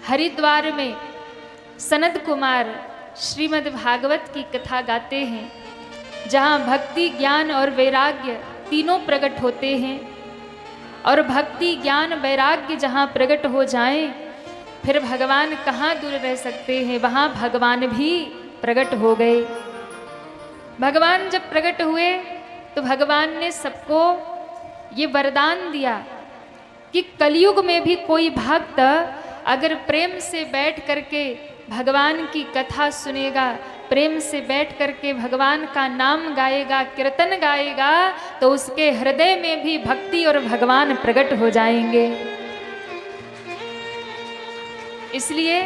हरिद्वार में सनत कुमार श्रीमद् भागवत की कथा गाते हैं, जहाँ भक्ति, ज्ञान और वैराग्य तीनों प्रकट होते हैं। और भक्ति, ज्ञान, वैराग्य जहाँ प्रकट हो जाएं, फिर भगवान कहाँ दूर रह सकते हैं, वहाँ भगवान भी प्रकट हो गए। भगवान जब प्रकट हुए तो भगवान ने सबको ये वरदान दिया कि कलयुग में भी कोई भक्त अगर प्रेम से बैठ करके भगवान की कथा सुनेगा, प्रेम से बैठ करके भगवान का नाम गाएगा, कीर्तन गाएगा, तो उसके हृदय में भी भक्ति और भगवान प्रकट हो जाएंगे। इसलिए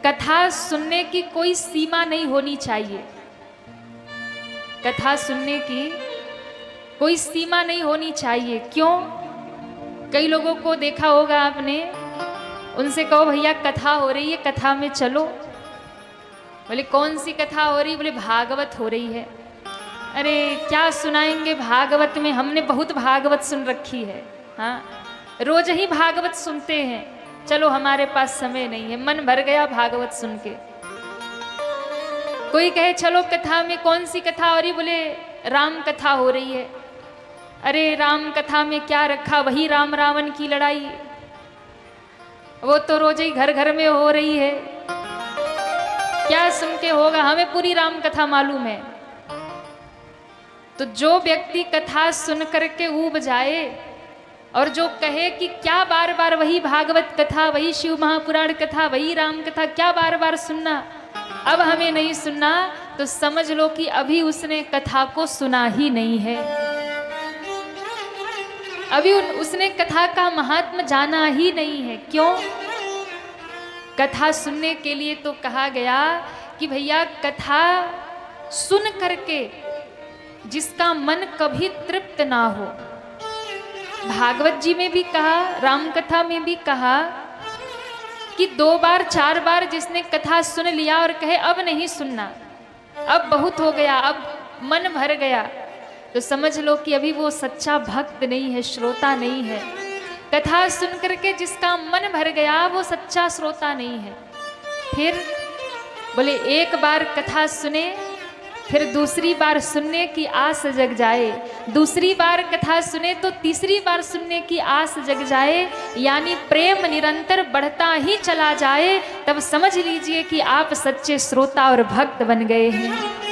कथा सुनने की कोई सीमा नहीं होनी चाहिए। कथा सुनने की कोई सीमा नहीं होनी चाहिए। क्यों? कई लोगों को देखा होगा आपने, उनसे कहो भैया कथा हो रही है, कथा में चलो। बोले कौन सी कथा हो रही? बोले भागवत हो रही है। अरे क्या सुनाएंगे भागवत में, हमने बहुत भागवत सुन रखी है, हाँ रोज ही भागवत सुनते हैं, चलो हमारे पास समय नहीं है। मन भर गया भागवत सुन के। कोई कहे चलो कथा में, कौन सी कथा हो रही? बोले राम कथा हो रही है। अरे राम कथा में क्या रखा, वही राम रावण की लड़ाई, वो तो रोज ही घर घर में हो रही है, क्या सुन के होगा, हमें पूरी राम कथा मालूम है। तो जो व्यक्ति कथा सुन करके ऊब जाए और जो कहे कि क्या बार बार वही भागवत कथा, वही शिव महापुराण कथा, वही राम कथा, क्या बार बार सुनना, अब हमें नहीं सुनना, तो समझ लो कि अभी उसने कथा को सुना ही नहीं है, अभी उसने कथा का महात्म जाना ही नहीं है। क्यों? कथा सुनने के लिए तो कहा गया कि भैया कथा सुन करके जिसका मन कभी तृप्त ना हो। भागवत जी में भी कहा, राम कथा में भी कहा कि 2 बार 4 बार जिसने कथा सुन लिया और कहे अब नहीं सुनना, अब बहुत हो गया, अब मन भर गया, तो समझ लो कि अभी वो सच्चा भक्त नहीं है, श्रोता नहीं है। कथा सुन करके जिसका मन भर गया वो सच्चा श्रोता नहीं है। फिर बोले एक बार कथा सुने, फिर दूसरी बार सुनने की आस जग जाए, दूसरी बार कथा सुने तो तीसरी बार सुनने की आस जग जाए, यानी प्रेम निरंतर बढ़ता ही चला जाए, तब समझ लीजिए कि आप सच्चे श्रोता और भक्त बन गए हैं।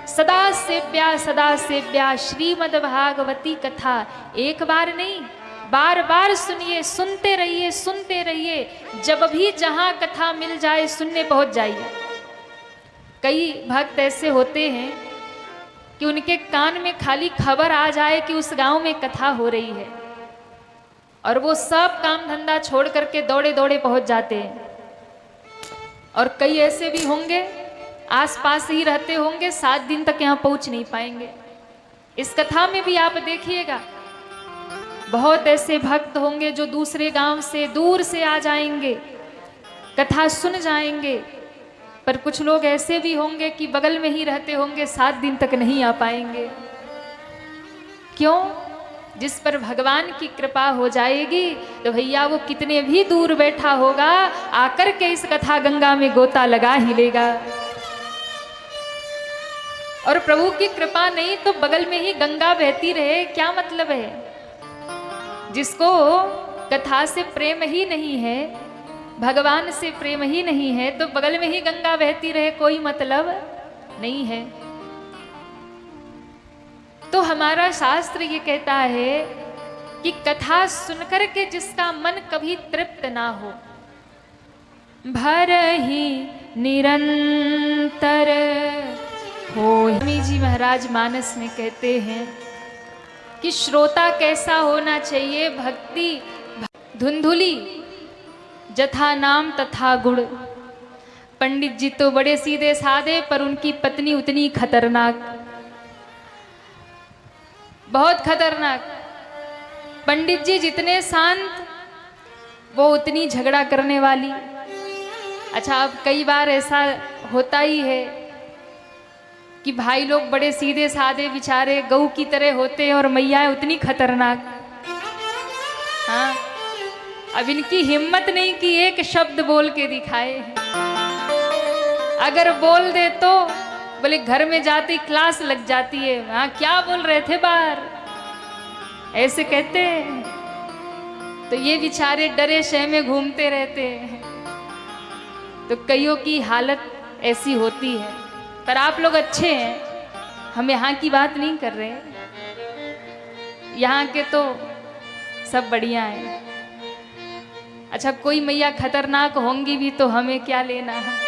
सदा सेव्या श्रीमद् भागवती कथा, एक बार नहीं बार बार सुनिए, सुनते रहिए, सुनते रहिए, जब भी जहाँ कथा मिल जाए सुनने पहुँच जाइए। कई भक्त ऐसे होते हैं कि उनके कान में खाली खबर आ जाए कि उस गांव में कथा हो रही है और वो सब काम धंधा छोड़ करके दौड़े दौड़े पहुँच जाते हैं। और कई ऐसे भी होंगे आसपास ही रहते होंगे, 7 दिन तक यहाँ पहुँच नहीं पाएंगे। इस कथा में भी आप देखिएगा बहुत ऐसे भक्त होंगे जो दूसरे गांव से, दूर से आ जाएंगे, कथा सुन जाएंगे, पर कुछ लोग ऐसे भी होंगे कि बगल में ही रहते होंगे, 7 दिन तक नहीं आ पाएंगे। क्यों? जिस पर भगवान की कृपा हो जाएगी तो भैया वो कितने भी दूर बैठा होगा, आकर के इस कथा गंगा में गोता लगा ही लेगा। और प्रभु की कृपा नहीं तो बगल में ही गंगा बहती रहे, क्या मतलब है? जिसको कथा से प्रेम ही नहीं है, भगवान से प्रेम ही नहीं है, तो बगल में ही गंगा बहती रहे, कोई मतलब नहीं है। तो हमारा शास्त्र ये कहता है कि कथा सुनकर के जिसका मन कभी तृप्त ना हो, भर ही निरंतर हो। स्वामी जी महाराज मानस में कहते हैं कि श्रोता कैसा होना चाहिए? भक्ति धुंधुली जथा नाम तथा गुण। पंडित जी तो बड़े सीधे साधे, पर उनकी पत्नी उतनी खतरनाक, बहुत खतरनाक। पंडित जी जितने शांत, वो उतनी झगड़ा करने वाली। अच्छा, अब कई बार ऐसा होता ही है कि भाई लोग बड़े सीधे साधे बेचारे गऊ की तरह होते हैं और मैया उतनी खतरनाक। हाँ, अब इनकी हिम्मत नहीं कि एक शब्द बोल के दिखाए। अगर बोल दे तो बोले घर में जाती क्लास लग जाती है, हाँ क्या बोल रहे थे बाहर, ऐसे कहते हैं। तो ये बेचारे डरे शह में घूमते रहते हैं। तो कईयों की हालत ऐसी होती है। पर आप लोग अच्छे हैं, हम यहाँ की बात नहीं कर रहे, यहाँ के तो सब बढ़िया है। अच्छा कोई मैया खतरनाक होंगी भी तो हमें क्या लेना है।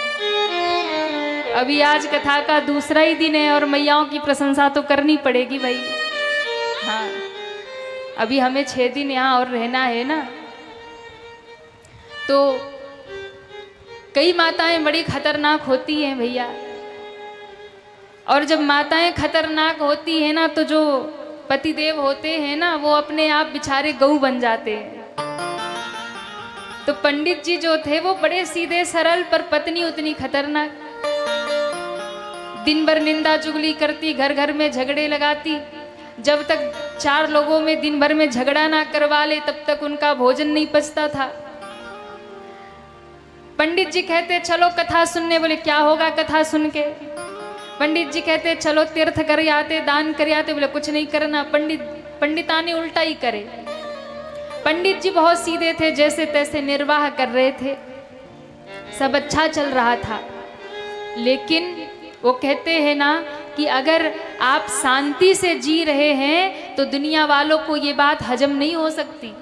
अभी आज कथा का दूसरा ही दिन है और मैयाओं की प्रशंसा तो करनी पड़ेगी भाई। हाँ अभी हमें 6 दिन यहाँ और रहना है ना। तो कई माताएं बड़ी खतरनाक होती हैं भैया, और जब माताएं खतरनाक होती हैं ना तो जो पतिदेव होते हैं ना वो अपने आप बेचारे गऊ बन जाते हैं। तो पंडित जी जो थे वो बड़े सीधे सरल, पर पत्नी उतनी खतरनाक। दिन भर निंदा चुगली करती, घर घर में झगड़े लगाती। जब तक 4 लोगों में दिन भर में झगड़ा ना करवा ले तब तक उनका भोजन नहीं पचता था। पंडित जी कहते चलो कथा सुनने, बोले क्या होगा कथा सुन के। पंडित जी कहते चलो तीर्थ कर आते, दान कर आते, बोले कुछ नहीं करना। पंडिताने उल्टा ही करे। पंडित जी बहुत सीधे थे, जैसे तैसे निर्वाह कर रहे थे, सब अच्छा चल रहा था। लेकिन वो कहते हैं ना कि अगर आप शांति से जी रहे हैं तो दुनिया वालों को ये बात हजम नहीं हो सकती।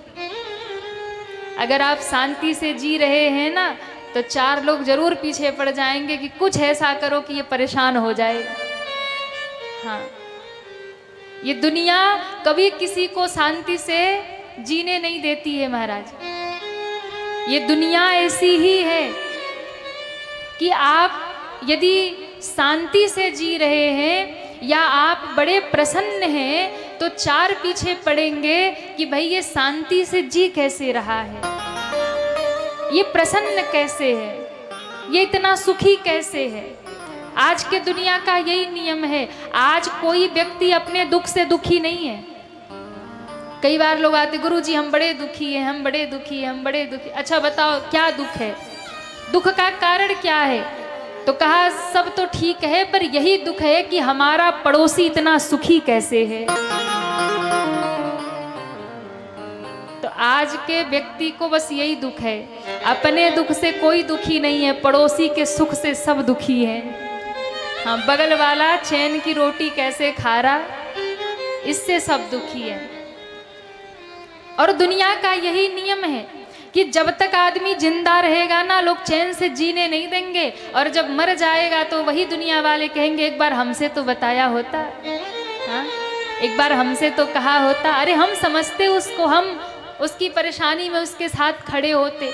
अगर आप शांति से जी रहे हैं ना तो 4 लोग जरूर पीछे पड़ जाएंगे कि कुछ ऐसा करो कि ये परेशान हो जाए। हाँ ये दुनिया कभी किसी को शांति से जीने नहीं देती है महाराज। ये दुनिया ऐसी ही है कि आप यदि शांति से जी रहे हैं या आप बड़े प्रसन्न हैं तो 4 पीछे पड़ेंगे कि भाई ये शांति से जी कैसे रहा है, ये प्रसन्न कैसे है, ये इतना सुखी कैसे है। आज के दुनिया का यही नियम है। आज कोई व्यक्ति अपने दुख से दुखी नहीं है। कई बार लोग आते, गुरुजी हम बड़े दुखी हैं, हम बड़े दुखी हैं, हम बड़े दुखी। अच्छा बताओ क्या दुख है, दुख का कारण क्या है। तो कहा सब तो ठीक है पर यही दुख है कि हमारा पड़ोसी इतना सुखी कैसे है। तो आज के व्यक्ति को बस यही दुख है, अपने दुख से कोई दुखी नहीं है, पड़ोसी के सुख से सब दुखी है। हाँ बगल वाला चैन की रोटी कैसे खा रहा, इससे सब दुखी है। और दुनिया का यही नियम है कि जब तक आदमी जिंदा रहेगा ना लोग चैन से जीने नहीं देंगे, और जब मर जाएगा तो वही दुनिया वाले कहेंगे एक बार हमसे तो बताया होता, हाँ एक बार हमसे तो कहा होता, अरे हम समझते उसको, हम उसकी परेशानी में उसके साथ खड़े होते।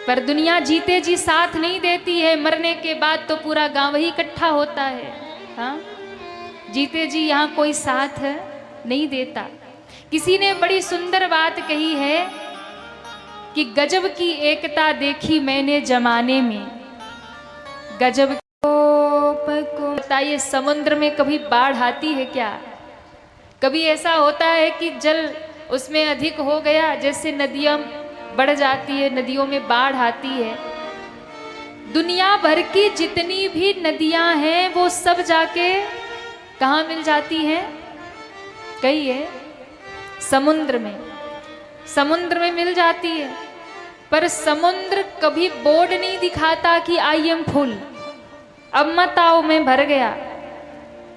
पर दुनिया जीते जी साथ नहीं देती है, मरने के बाद तो पूरा गांव ही इकट्ठा होता है। हाँ जीते जी यहाँ कोई साथ नहीं देता। किसी ने बड़ी सुंदर बात कही है कि गजब की एकता देखी मैंने जमाने में। गजब को बताइए, समुद्र में कभी बाढ़ आती है क्या? कभी ऐसा होता है कि जल उसमें अधिक हो गया, जैसे नदियाँ बढ़ जाती है, नदियों में बाढ़ आती है। दुनिया भर की जितनी भी नदियाँ हैं वो सब जाके कहाँ मिल जाती हैं? कही है समुद्र में, समुद्र में मिल जाती है। पर समुद्र कभी बोर्ड नहीं दिखाता कि आई एम फुल, अब मत आओ मैं भर गया।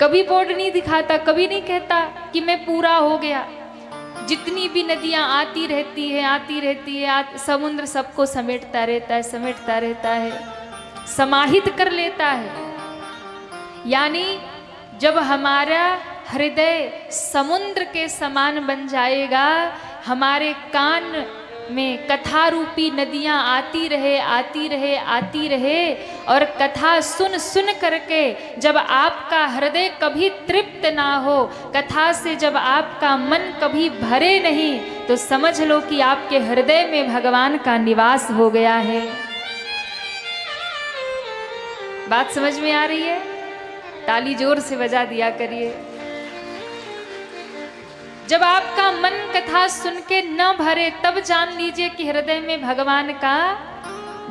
कभी बोर्ड नहीं दिखाता, कभी नहीं कहता कि मैं पूरा हो गया। जितनी भी नदियां आती रहती है, आती रहती है, समुद्र सबको समेटता रहता है, समेटता रहता है, समाहित कर लेता है। यानी जब हमारा हृदय समुद्र के समान बन जाएगा, हमारे कान में कथा रूपी नदियां आती रहे, आती रहे, आती रहे, और कथा सुन सुन करके जब आपका हृदय कभी तृप्त ना हो, कथा से जब आपका मन कभी भरे नहीं, तो समझ लो कि आपके हृदय में भगवान का निवास हो गया है। बात समझ में आ रही है? ताली जोर से बजा दिया करिए। जब आपका मन कथा सुन के न भरे तब जान लीजिए कि हृदय में भगवान का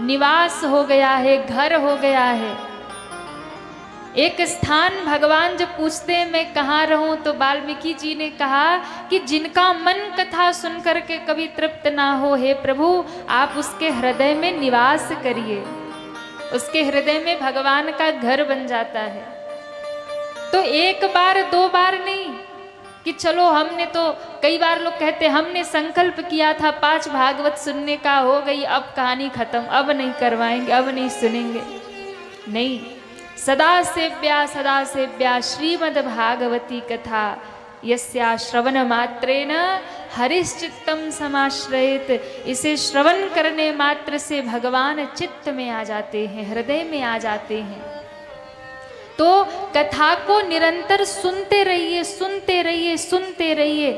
निवास हो गया है, घर हो गया है। एक स्थान भगवान जब पूछते हैं मैं कहाँ रहूं, तो वाल्मीकि जी ने कहा कि जिनका मन कथा सुन करके कभी तृप्त ना हो, हे प्रभु आप उसके हृदय में निवास करिए, उसके हृदय में भगवान का घर बन जाता है। तो एक बार दो बार नहीं कि चलो हमने तो, कई बार लोग कहते हमने संकल्प किया था 5 भागवत सुनने का, हो गई अब कहानी खत्म, अब नहीं करवाएंगे, अब नहीं सुनेंगे। नहीं, सदा सेव्या श्रीमद् भागवती कथा यस्या श्रवण मात्रेण हरिश्चित्तम समाश्रयेत। इसे श्रवण करने मात्र से भगवान चित्त में आ जाते हैं, हृदय में आ जाते हैं। तो कथा को निरंतर सुनते रहिए, सुनते रहिए, सुनते रहिए।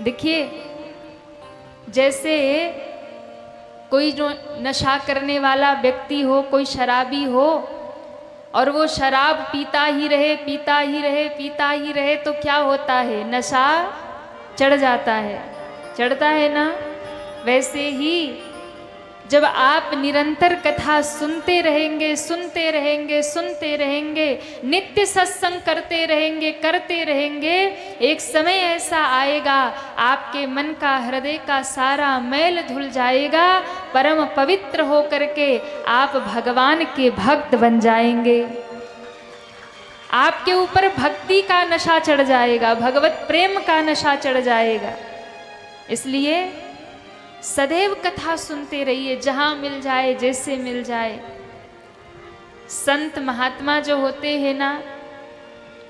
देखिए, जैसे कोई जो नशा करने वाला व्यक्ति हो, कोई शराबी हो, और वो शराब पीता ही रहे, पीता ही रहे, पीता ही रहे, तो क्या होता है? नशा चढ़ जाता है, चढ़ता है ना। वैसे ही जब आप निरंतर कथा सुनते रहेंगे, सुनते रहेंगे, सुनते रहेंगे, नित्य सत्संग करते रहेंगे, करते रहेंगे, एक समय ऐसा आएगा आपके मन का, हृदय का सारा मैल धुल जाएगा, परम पवित्र हो करके आप भगवान के भक्त बन जाएंगे। आपके ऊपर भक्ति का नशा चढ़ जाएगा, भगवत प्रेम का नशा चढ़ जाएगा। इसलिए सदैव कथा सुनते रहिए, जहाँ मिल जाए, जैसे मिल जाए। संत महात्मा जो होते हैं ना,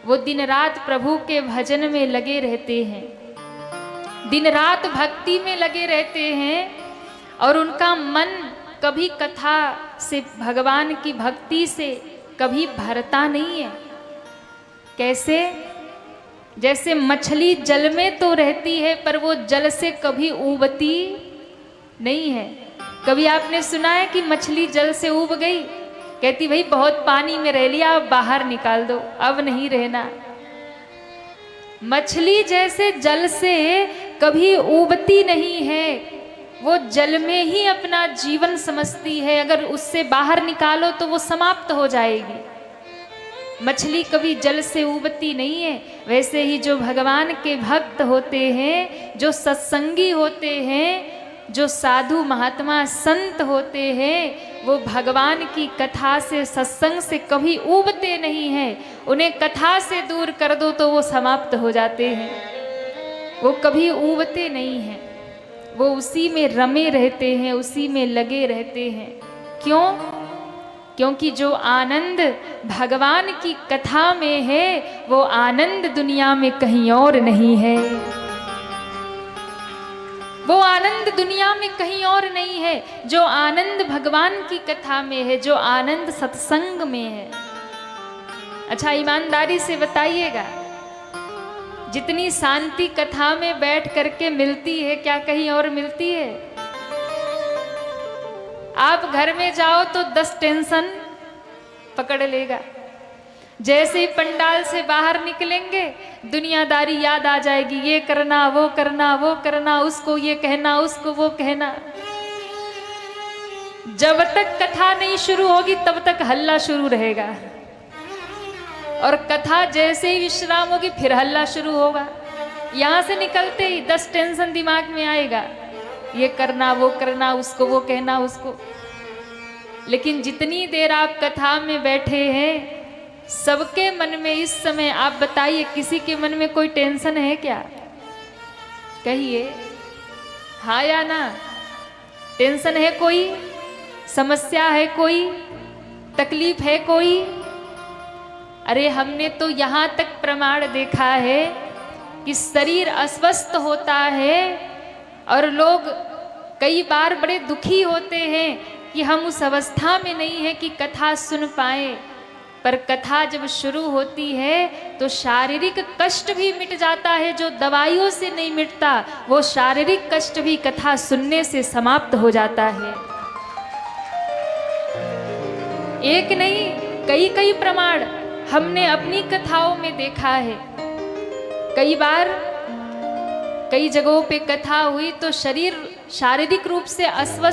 वो दिन रात प्रभु के भजन में लगे रहते हैं, दिन रात भक्ति में लगे रहते हैं, और उनका मन कभी कथा से, भगवान की भक्ति से कभी भरता नहीं है। कैसे? जैसे मछली जल में तो रहती है, पर वो जल से कभी ऊबती नहीं है। कभी आपने सुना है कि मछली जल से ऊब गई? कहती भाई बहुत पानी में रह लिया, अब बाहर निकाल दो, अब नहीं रहना। मछली जैसे जल से कभी ऊबती नहीं है, वो जल में ही अपना जीवन समझती है, अगर उससे बाहर निकालो तो वो समाप्त हो जाएगी। मछली कभी जल से ऊबती नहीं है। वैसे ही जो भगवान के भक्त होते हैं, जो सत्संगी होते हैं, जो साधु महात्मा संत होते हैं, वो भगवान की कथा से, सत्संग से कभी ऊबते नहीं हैं। उन्हें कथा से दूर कर दो तो वो समाप्त हो जाते हैं, वो कभी ऊबते नहीं हैं, वो उसी में रमे रहते हैं, उसी में लगे रहते हैं। क्यों? क्योंकि जो आनंद भगवान की कथा में है, वो आनंद दुनिया में कहीं और नहीं है, वो आनंद दुनिया में कहीं और नहीं है। जो आनंद भगवान की कथा में है, जो आनंद सत्संग में है। अच्छा, ईमानदारी से बताइएगा, जितनी शांति कथा में बैठ करके मिलती है, क्या कहीं और मिलती है? आप घर में जाओ तो 10 टेंशन पकड़ लेगा। जैसे ही पंडाल से बाहर निकलेंगे, दुनियादारी याद आ जाएगी, ये करना, वो करना, वो करना, उसको ये कहना, उसको वो कहना। जब तक कथा नहीं शुरू होगी तब तक हल्ला शुरू रहेगा, और कथा जैसे ही विश्राम होगी फिर हल्ला शुरू होगा। यहाँ से निकलते ही 10 टेंशन दिमाग में आएगा, ये करना, वो करना, उसको वो कहना, उसको। लेकिन जितनी देर आप कथा में बैठे हैं, सबके मन में इस समय, आप बताइए किसी के मन में कोई टेंशन है क्या? कहिए हाँ या ना। टेंशन है कोई? समस्या है कोई? तकलीफ है कोई? अरे हमने तो यहाँ तक प्रमाण देखा है कि शरीर अस्वस्थ होता है, और लोग कई बार बड़े दुखी होते हैं कि हम उस अवस्था में नहीं है कि कथा सुन पाए। पर कथा जब शुरू होती है तो शारीरिक कष्ट भी मिट जाता है, जो दवाइयों से नहीं मिटता, वो शारीरिक कष्ट भी कथा सुनने से समाप्त हो जाता है। एक नहीं, कई कई प्रमाण हमने अपनी कथाओं में देखा है। कई बार कई जगहों पे कथा हुई तो शरीर शारीरिक रूप से अस्वस्थ